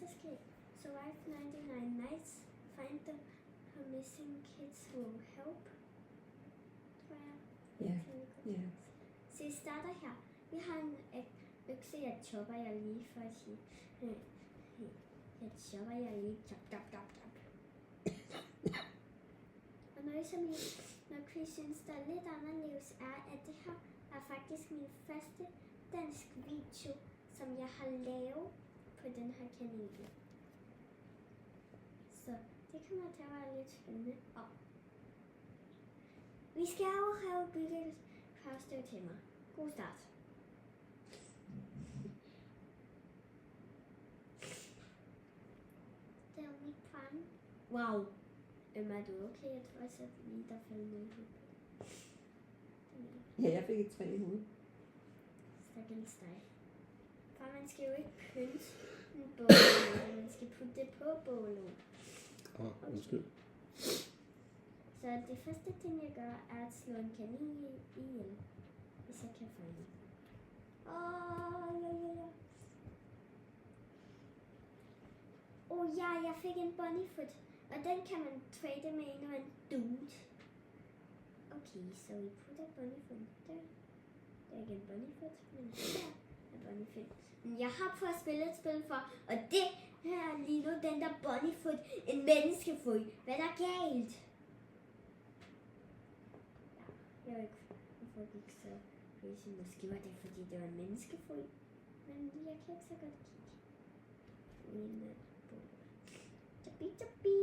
så skægt. Survive 99 nights. Find the missing kids who help. Tror jeg. Ja. Så vi starter her. Vi har en økse, jeg chopper jer lige for at sige. Jeg chopper jer lige. Chop. Og noget som jeg nok synes, der er lidt anderledes, er, at det her er faktisk min første dansk video, som jeg har lavet på den her kanal. Så det kommer til at være lidt spændende. Og vi skal jo have bygget et kravstøv til mig. God start. Det er mit plan. Wow. Er du okay? Jeg tror også, at lige der faldt noget på. Ja, jeg fik et 3 i hovedet. Stakkels dig. For man skal jo ikke pynte en bål, man skal putte det på bålet. Undskyld. Så det første ting, jeg gør, er at slå en kanin ihjel, hvis jeg kan fange den. Ja. Jeg fik en bunnyfoot, og den kan man trade med en eller anden dude. Okay, så vi putter bunnyfoot der. Det er ikke en bunnyfoot, men der er bunnyfoot. Men jeg har prøvet at spille et spil for, og det her lige nu, den der bunnyfoot, en menneskefod. Hvad er der galt? Jeg ved ikke, hvorfor det gik så crazy. Måske var det, fordi det var en menneskefod. Men jeg kan ikke så godt kigge. Tabi.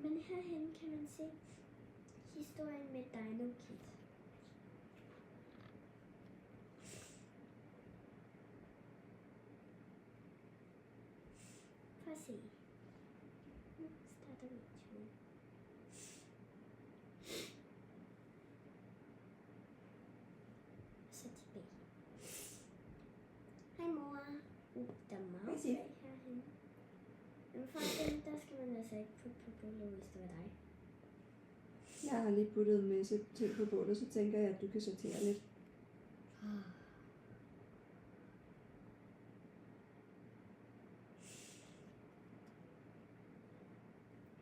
Men herhen kan man se historien med Dino Kid. Prøv at se. Nu starter videoen. Så tilbage. Hej mor. Der er meget bag herhen. Men for den, der skal man altså ikke putte på bålet, hvis det var dig. Jeg har lige puttet en masse ting på bålet, så tænker jeg, at du kan sortere lidt.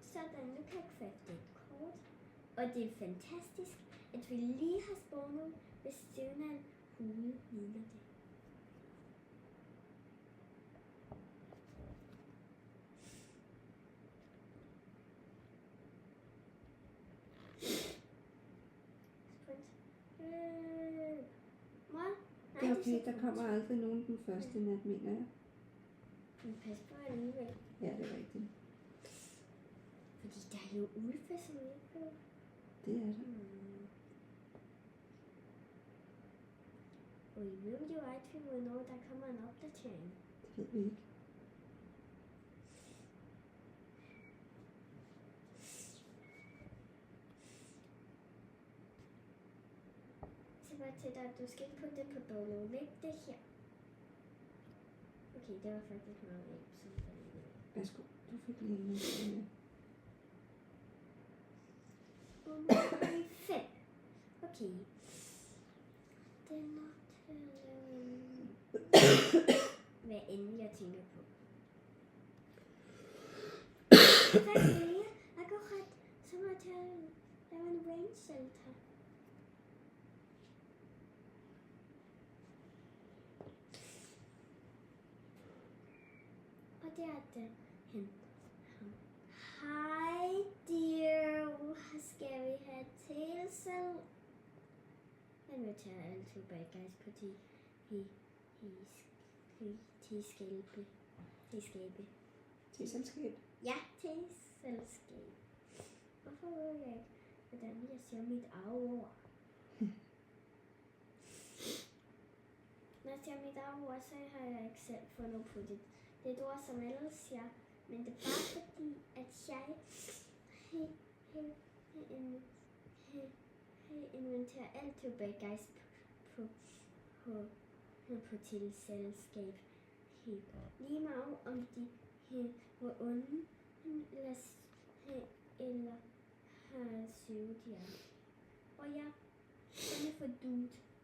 Sådan, nu kan jeg crafte et kort. Og det er fantastisk, at vi lige har spawnet ved siden af en hule, ligner det. Det er okay, der kommer aldrig nogen den første nat, mener jeg. Men pas på alligevel. Ja, det er rigtigt. Fordi der er jo ulve, som ikke på. Det er der. Og I ved jo aldrig, hvornår der kommer en opdatering. Det ved vi ikke. Til dig, du skal ikke putte det på bålet. Læg det her. Okay, det var faktisk meget nemt. Værsgo, du fik lige en med. 5. Okay. Det er nok til hvad end jeg tænker på. Akkurat som at jeg laver en rain shelter. Det er det. Hej dear, hvad skal vi have til selv? Jeg vil tage alle tilbage, guys, på selskab. Til selskab? Ja, til selskab. Hvorfor ved jeg ikke, hvordan jeg siger mit ord? Når jeg siger mit ord, så har jeg ikke selv fundet på det. Det er et ord, som alle siger, men det er bare fordi, at jeg inventerer alt tilbage, guys, på til selskab. Lige meget om de var onde, eller har syge de er. Og jeg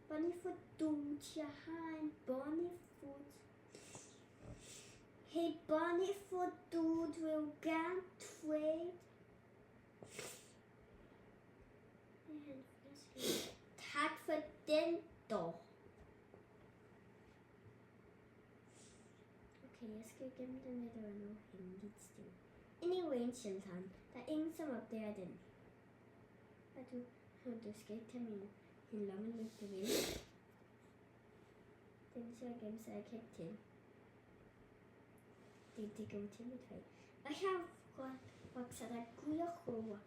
Bunny for dude, jeg har en bunnyfoot. Hey Bonnie, for dude will gerne trade. Tak for den dog. Okay, jeg skal igennem den lidt, der var noget hemmeligt sted. Inde i Rain Shelteren. Der er ingen, som opdager den. Og du skal ikke tage min lommelygte vel. Den ser igennem, så jeg kan ikke til. Det går til mit træ. Og her vokser der gulerødder.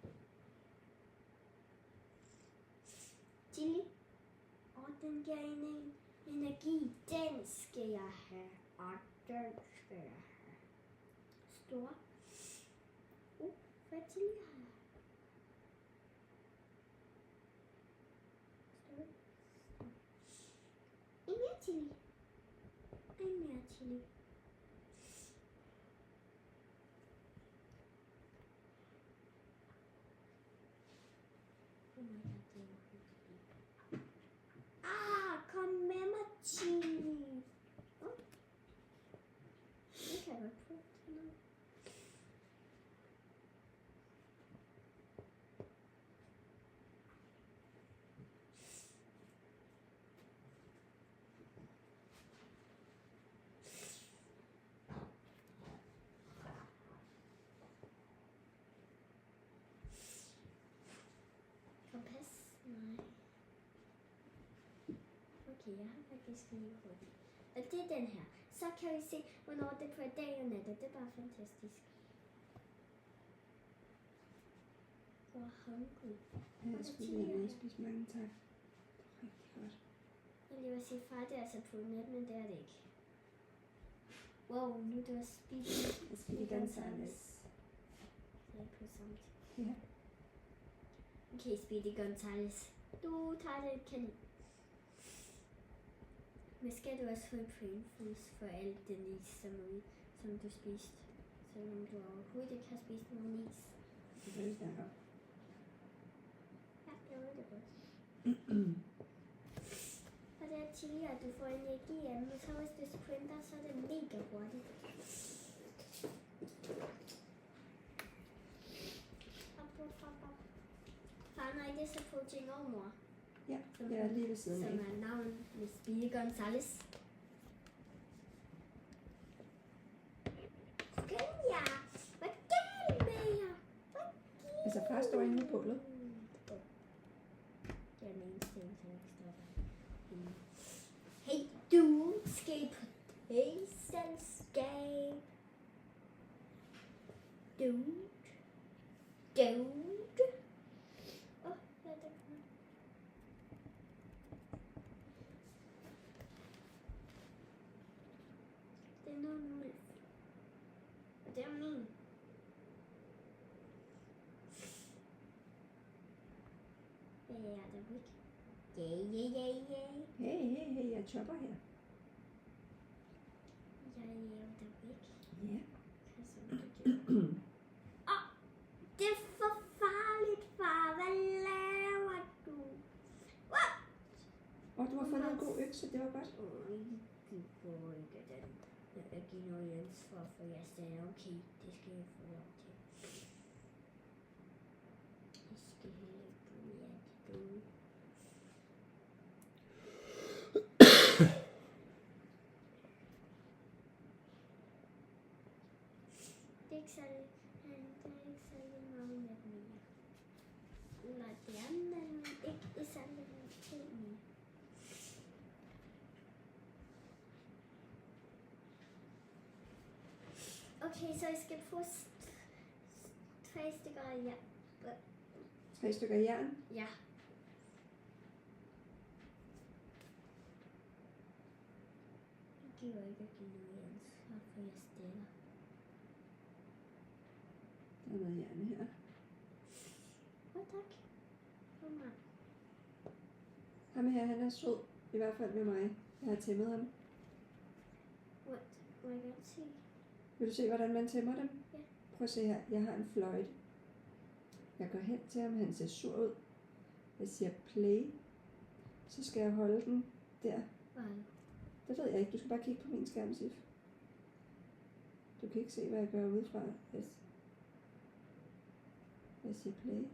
Chili. Og den giver en energi. Den skal jeg have. Og den skal jeg have. Stor. Hvad chili har jeg? Stor. En mere chili. En mere chili. Kom med mig, chili. Det kan jeg godt prøve til noget. Kompas? Nej. Okay, jeg har faktisk lige hurtigt. Og det er den her. Så kan vi se, hvornår det er på dag og nat, og det er bare fantastisk. Jeg er hungry. Jeg skulle lige spise mange tak. Rigtig godt. Jeg lige vil sige, far, det er altså på net, men det er det ikke. Wow, nu er det også spist. Jeg skal lige Gonzales. Det er på samt. Ja. Okay, Speedy Gonzales. Du tager det kanin. Men skal du også få en brain freeze for alt den is, som du spiste? Selvom du overhovedet ikke har spist nogen is. Det vil jeg snakke om. Ja, jeg ved det godt. Og det er chili, at du får energi af, men så hvis du sprinter, så er det mega hurtigt. Far, nej, det er så Protein og mor. Ja, jeg er lige ved siden af. Som er navn med Speedy Gonzales. Skønja! Hvad galt med jer? Altså, far står inde ved bålet. Det er den eneste, som ikke står der. Hey, du skal på selskab. Dude. Åh, hvad er det for noget? Det er noget mulf. Og det er min. Ja, der er væk. Ja. Hey, jeg chopper her. Jeg er der væk. Ja. Det er for farligt, far. Hvad laver du? What? Og du har fundet en god økse, det var godt. I får ikke den. Jeg giver noget ansvar for jer, så er okay. Det skal jeg få lov til. Jeg skal heller ikke bruge jer til dumme. Det er ikke særlig, meget med mere. Nej, det er men ikke særlig meget mere. Okay, så jeg skal få 3 stykker af jern. 3 stykker jern. Ja. Jeg giver ikke at give noget ansvar for jeg stiller. Der er noget jern her. Tak. Kom her. Ham her, han er sød. I hvert fald med mig. Jeg har tæmmet ham. What? Må jeg godt se? Vil du se, hvordan man tæmmer dem? Ja. Prøv at se her. Jeg har en fløjte. Jeg går hen til ham. Han ser sur ud. Jeg siger play. Så skal jeg holde den der. Hvad? Det ved jeg ikke. Du skal bare kigge på min skærm, Sif. Du kan ikke se, hvad jeg gør udefra. Jeg siger play.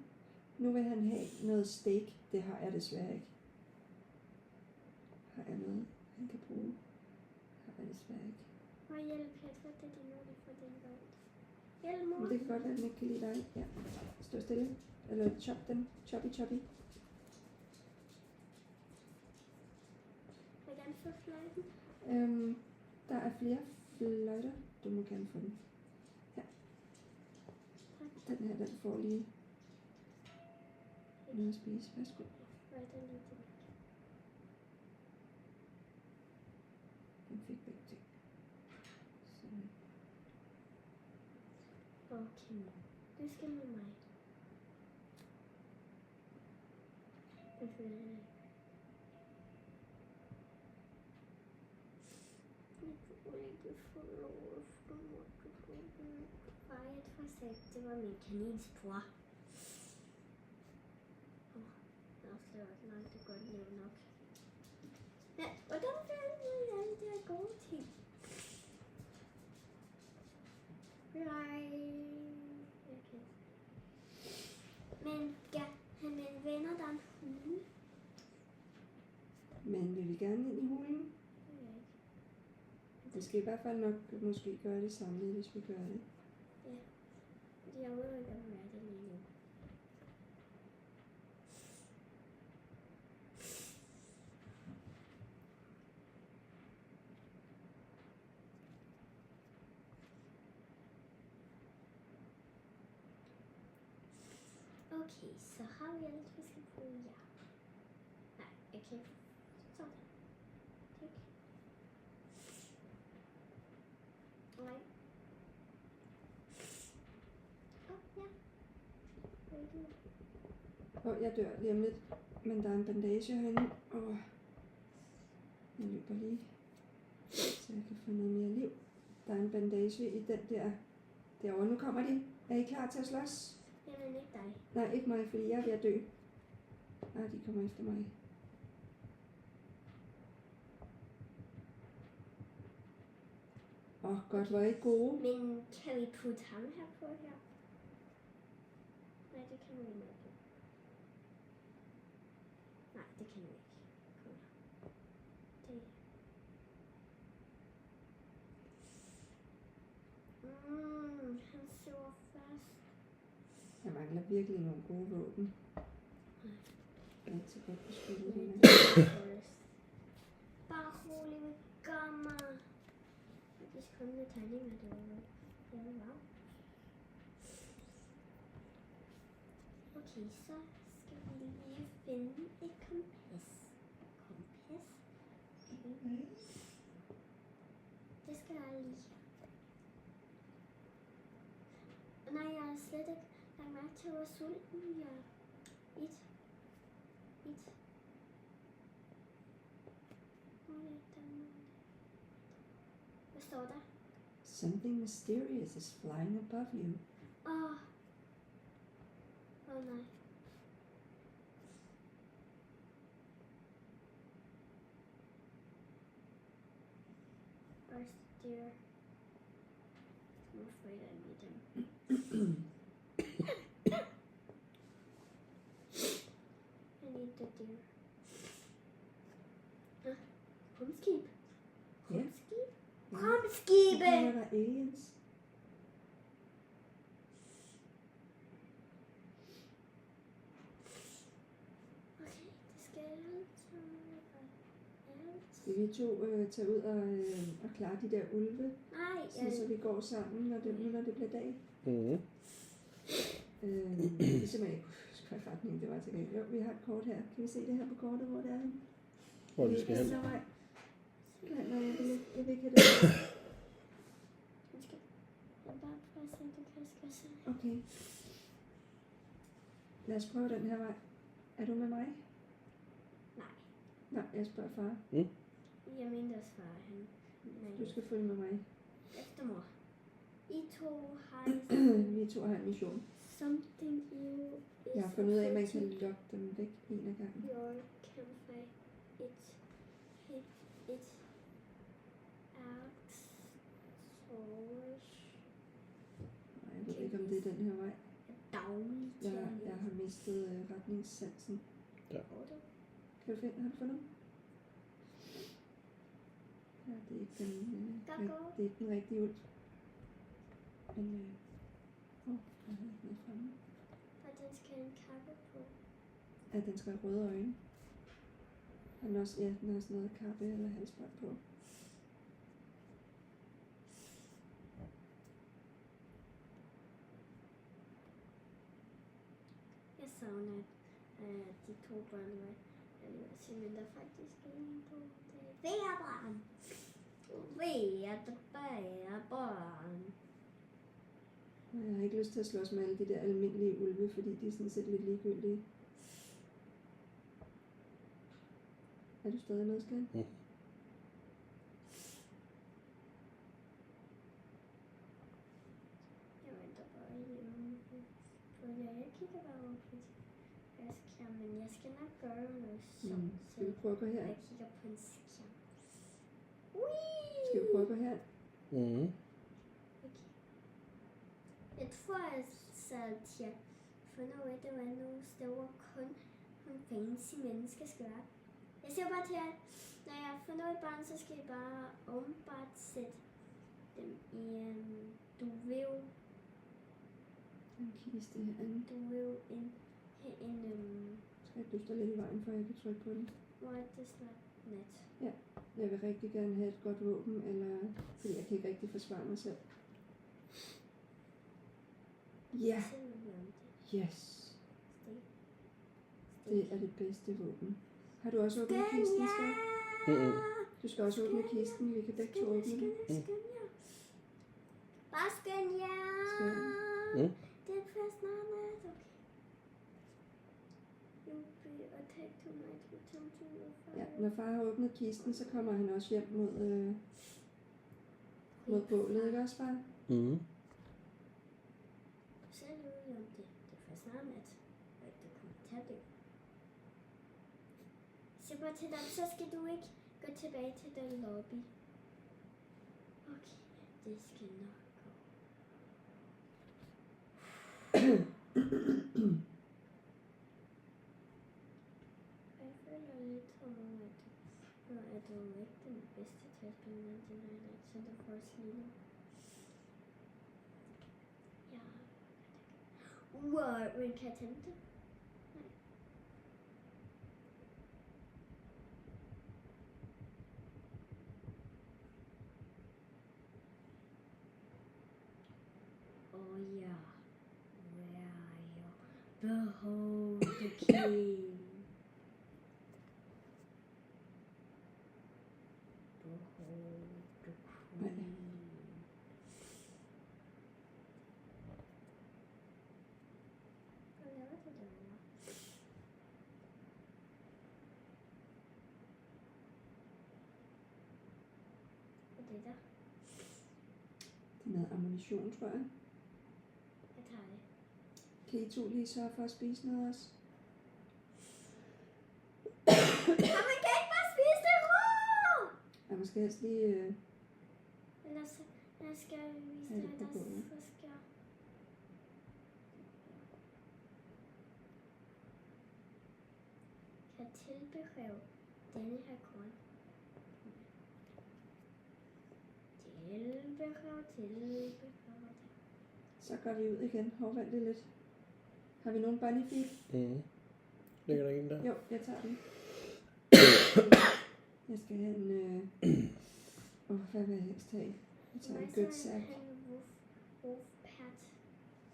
Nu vil han have noget steak. Det har jeg desværre ikke. Har jeg noget, han kan bruge? Har jeg desværre ikke. Og hjælp, jeg tror, det er din mor, der får den godt. Hjælp, mor. Men det kan godt være, at den ikke kan lide dig. Ja. Stå stille. Eller chop den. Choppy. Jeg vil gerne få fløjten. Der er flere fløjter. Du må gerne få den. Her. Tak. Den her, den får lige noget at spise. Værsgo. Fløjten lige til. Den fik begge ting. Sådan. Okay. Du skal med mig. Det føler jeg ikke. Jeg kunne ikke få lov at få mig til den. Bare et forsæt. Det var min kaninspor. Jeg afslører ikke nok. Det er godt leve nok. Ja, hvordan finder jeg alle de her gode ting? Nej. Okay. Men ja, han er en venner, der er en hund. Men vil vi gerne ind i hulen? Vi skal i hvert fald nok måske gøre det samlet, hvis vi gør det. Jeg ved ikke, om jeg er det lige nu. Okay, så har vi alt, vi skal bruge. Ja. Nej, okay. Sådan. Tak. Nej. Ja. Jeg dør lige om lidt, men der er en bandage herinde. Jeg løber lige, så jeg kan få noget mere liv. Der er en bandage i den der derovre. Nu kommer de. Er I klar til at slås? Jamen ikke dig. Nej, ikke mig, fordi jeg er ved at dø. De kommer efter mig. Godt, hvor er I gode. Men kan vi putte ham her på her? Nej, det kan vi ikke. Nej, det kan vi ikke. Kom her. Det. Han sover fast. Jeg mangler virkelig nogle gode våben. Jeg er ikke så godt beskyttet her. Bare rolig med gamma. De skræmmende tegninger, det var jo. Ja, wow. Okay, så skal vi lige finde et kompas. Okay. Det skal jeg lige. Nej, jeg er slet ikke lagt mærke til, hvor sulten jeg er. Hvad står der? Something mysterious is flying above you. Åh nej. Where's the deer? I'm afraid I need him. I need the deer. Rumskib. Ja. Rumskib? Nu Rumskibe! kommer der aliens. Okay, det skal alt. Skal vi to tage ud og klare de der ulve, Nej, så vi går sammen, når det bliver dag? Mhm. Det er simpelthen ikke huske, hvad retning det var til gengæld. Jo, vi har et kort her. Kan vi se det her på kortet, hvor det er henne? Hvor vi skal hen. Nej, jeg vil ikke have det. Okay. Lad os prøve den her vej. Er du med mig? Nej. Nej, jeg spørger far. Jeg mente også far, han. Nej. Du skal følge med mig. Efter mor. I to har Vi to har en mission. something you is Jeg har fundet ud af, at man kan lokke dem væk en af gangen. your campfire. It acts towards det er den her vej. Dagligt til at Jeg har mistet retningssansen. Ja. Kan du finde, har du fundet dem? Ja, det er ikke den, Der går. det er ikke den rigtige ulv. Men, jeg har ikke noget fremme. Og den skal have en kappe på. Ja, den skal have røde øjne. Den har også, ja, den har også noget kappe eller halsbånd på. Jeg savner, at de 2 børn var alligevel, men der er faktisk en på det. Værbarn! Værbarn! Og jeg har ikke lyst til at slås med alle de der almindelige ulve, fordi de er sådan set lidt ligegyldige. Er du stadig med, Skan? Mm. Jeg venter bare hjemme. Jeg kigger bare over på deres skærm, men jeg skal nok gøre noget sådan, Skal vi prøve at gå her? jeg kigger på en skærm. Ui! Skal vi prøve at gå her? Mhm. Okay. Jeg tror, jeg sad til at finde ud af, at der var nogle steder, hvor kun fancy mennesker skal være. Jeg siger bare til jer, når jeg finder ud af barn, så skal I bare åbenbart sætte dem i en duvel. En kiste herinde. Duvel en Skal jeg stå lidt i vejen, for jeg kan trykke på den? hvor er det snart net. Jeg vil rigtig gerne have et godt våben, eller fordi jeg kan ikke rigtig forsvare mig selv. Ja, Så vil vi om det. yes. Stik. Det er det bedste våben. Har du også åbnet kisten, Skan? Mhm. Du skal også åbne kisten, vi kan begge to åbne den. Skøn jer. Bare skøn jer. Skøn. Mm. Det er først snart nat, okay. You'll be attacked tonight with something you'll Ja, fire. når far har åbnet kisten, så kommer han også hjem mod bålet, ikke også, far? Mhm. Så er det om det. Det er først snart nat. Og du kommer til at dø. Så bare til dem, så skal du ikke gå tilbage til den lobby. Okay, det skal nok gå. Jeg føler lidt som om, at du er ikke den bedste til at spille med den her nat, så du får slidende. Ja. Wow, men kan jeg tænde det? Nej. Oh ja. Where are you? Behold the king. Behold the queen. Hvad laver du derovre? Hvad er det der? Det er noget ammunition, tror jeg. Jeg tager det. Kan I to lige sørge for at spise noget også? Ja, man kan ikke bare spise det rå! Ja, man skal helst lige... Ellers jeg skal jeg vise Ja, dig, det er på båden. så skal jeg... Kan tilbehøve denne her korn. Tilbehøve. Så går vi ud igen. Vent det lidt. Har vi nogen bunny feed? Mhm. Ligger der en der? Jo, jeg tager den. Jeg skal have en... hvad vil jeg helst have? Jeg tager en good sack. Wolf pat.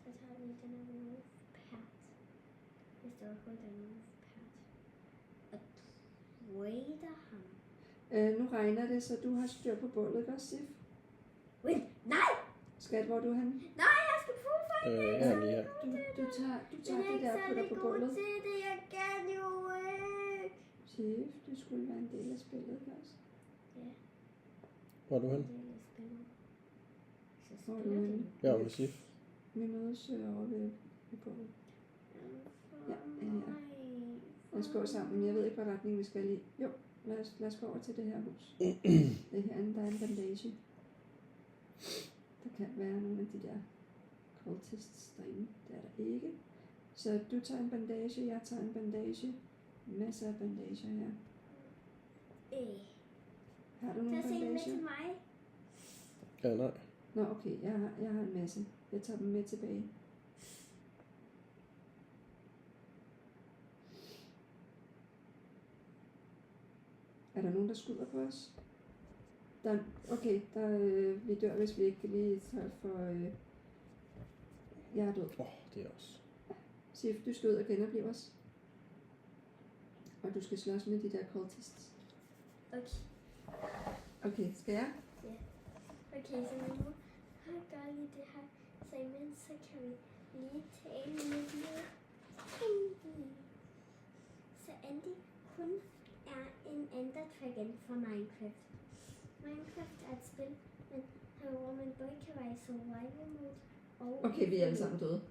Så tager vi den her wolf pat. Hvis der overhovedet er en wolf pat. Og trader ham. Nu regner det, så du har styr på bålet, ikke også, Sif? Wait, nej! Skat, hvor er du henne? Nej, jeg skal få fange. Jeg er lige her. Du tager Den er det ikke der og putter særlig på god bålet. til det, jeg kan jo ikke. Sif, det skulle være en del af spillet, ikke også? Hvor er du hen? Så Hvor er du spiller henne? det. Jeg er med Sif. Vi mødes over ved bålet. Ja, her. Lad os gå sammen. Jeg ved ikke, hvad retning vi skal i. Jo, lad os gå over til det her hus. Det her, der er en bandage. Der kan være nogle af de der cultists derinde. Det er der ikke. Så du tager en bandage, jeg tager en bandage. Masser af bandager her. Har du nogle Tag se med bandager? til mig. Ja, nej. Nå, okay, jeg har en masse. Jeg tager dem med tilbage. Er der nogen, der skyder på os? Vi dør, hvis vi ikke lige tager for... jeg er død. Det er også. Sif, du skal ud og genopleve os. Og du skal slås med de der cultists. Okay. Okay, skal jeg? Okay, så nu gør lige det her. Så imens så kan vi lige tale med Andy. Så Andy, hun er en Ender Dragon fra Minecraft. Minecraft er et spil, men hvor man både kan være i survival mode og... Okay, vi er alle sammen døde.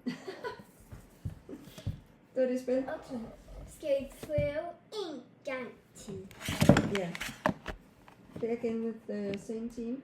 Det var det spil. Okay, skal vi prøve en gang til? Ja. Det er igen with the same team.